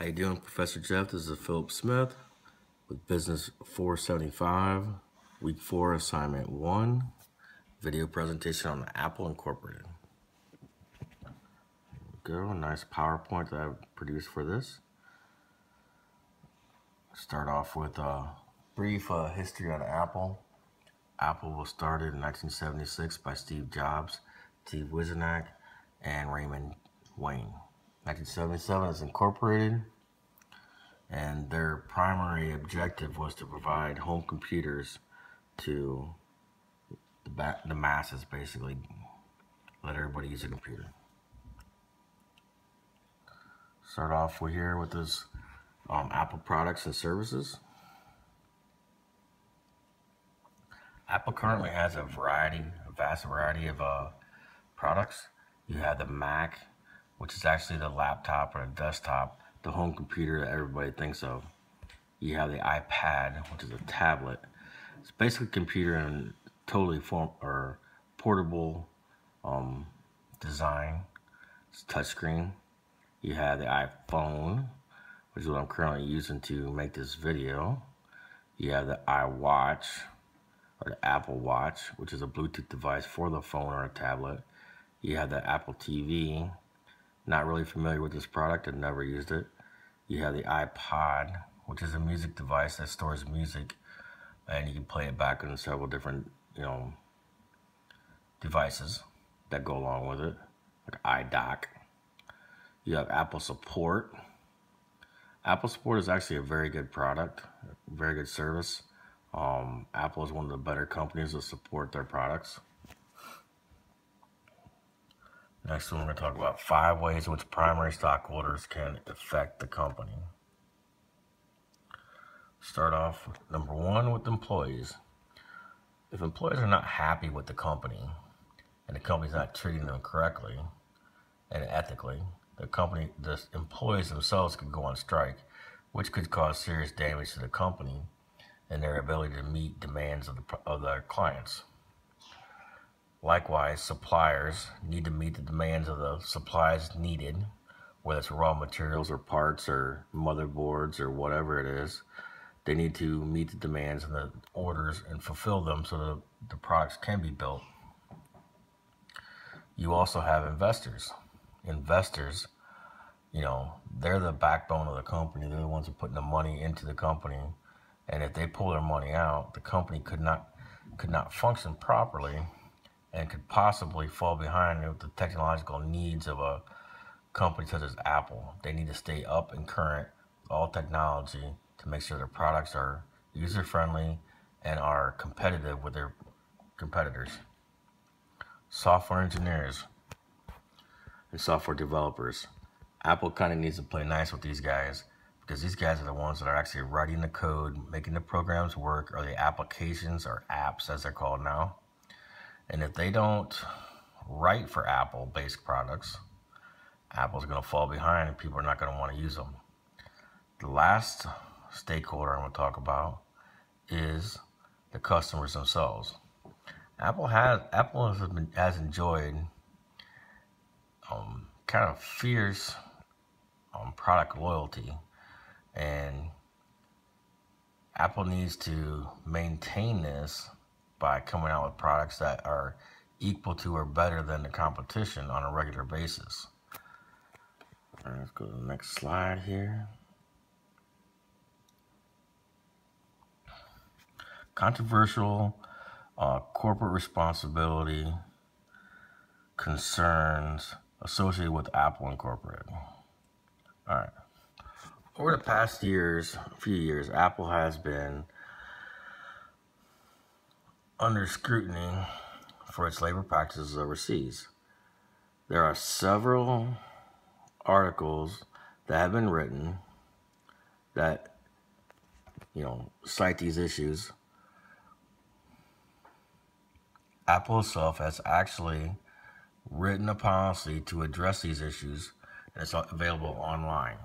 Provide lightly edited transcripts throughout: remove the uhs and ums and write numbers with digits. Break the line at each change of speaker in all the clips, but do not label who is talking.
How you doing, Professor Jeff? This is Philip Smith with bus475, week 4, assignment 1, video presentation on the Apple Incorporated. There we go, nice PowerPoint that I've produced for this. Start off with a brief history on Apple. Apple was started in 1976 by Steve Jobs, Steve Wozniak, and Raymond Wayne. 1977 is incorporated, and their primary objective was to provide home computers to the masses, basically. Let everybody use a computer. Start off here with this Apple products and services. Apple currently has a vast variety of products. You have the Mac, which is actually the laptop or the desktop, the home computer that everybody thinks of. You have the iPad, which is a tablet. It's basically a computer in totally portable design. It's touchscreen. You have the iPhone, which is what I'm currently using to make this video. You have the iWatch, or the Apple Watch, which is a Bluetooth device for the phone or a tablet. You have the Apple TV. Not really familiar with this product, I've never used it. You have the iPod, which is a music device that stores music, and you can play it back on several different, devices that go along with it, like iDock. You have Apple Support. Apple Support is actually a very good product, very good service. Apple is one of the better companies that support their products. Next one, we're going to talk about 5 ways in which primary stockholders can affect the company. Start off with number 1 with employees. If employees are not happy with the company and the company's not treating them correctly and ethically, the employees themselves could go on strike, which could cause serious damage to the company and their ability to meet demands of their clients. Likewise, suppliers need to meet the demands of the supplies needed, whether it's raw materials or parts or motherboards or whatever it is. They need to meet the demands and the orders and fulfill them so that the products can be built. You also have investors. Investors, they're the backbone of the company. They're the ones who are putting the money into the company. And if they pull their money out, the company could not function properly and could possibly fall behind with the technological needs of a company such as Apple. They need to stay up and current with all technology to make sure their products are user-friendly and are competitive with their competitors. Software engineers and software developers. Apple kind of needs to play nice with these guys, because these guys are the ones that are actually writing the code, making the programs work, or the applications or apps as they're called now. And if they don't write for Apple-based products, Apple's going to fall behind and people are not going to want to use them. The last stakeholder I'm going to talk about is the customers themselves. Apple has enjoyed kind of fierce product loyalty, and Apple needs to maintain this by coming out with products that are equal to or better than the competition on a regular basis. All right, let's go to the next slide here. Controversial corporate responsibility concerns associated with Apple Incorporated. All right. Over the past few years, Apple has been under scrutiny for its labor practices overseas. There are several articles that have been written that, cite these issues. Apple itself has actually written a policy to address these issues, and it's available online.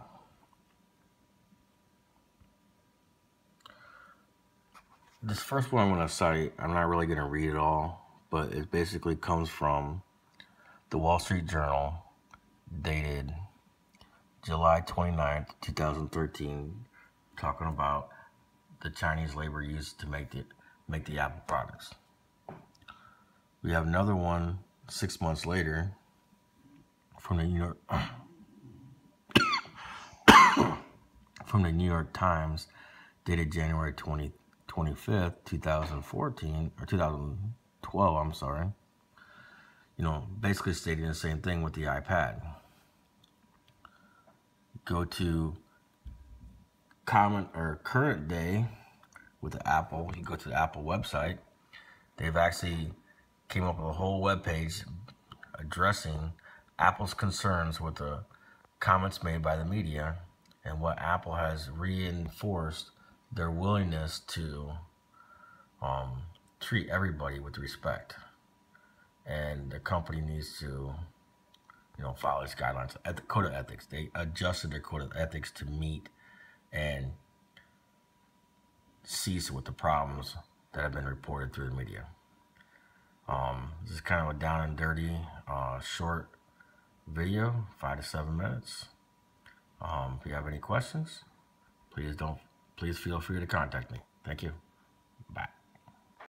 This first one I'm going to cite, I'm not really going to read it all, but it basically comes from the Wall Street Journal, dated July 29th, 2013, talking about the Chinese labor used to make the Apple products. We have another one 6 months later from the New York Times, dated January 25th, 2014, or 2012, I'm sorry. Basically stating the same thing with the iPad. Go to current day with the Apple. You go to the Apple website. They've actually came up with a whole webpage addressing Apple's concerns with the comments made by the media, and what Apple has reinforced their willingness to treat everybody with respect. And the company needs to, follow its guidelines. At the code of ethics, they adjusted their code of ethics to meet and cease with the problems that have been reported through the media. This is kind of a down and dirty, short video, 5 to 7 minutes. If you have any questions, please feel free to contact me. Thank you. Bye.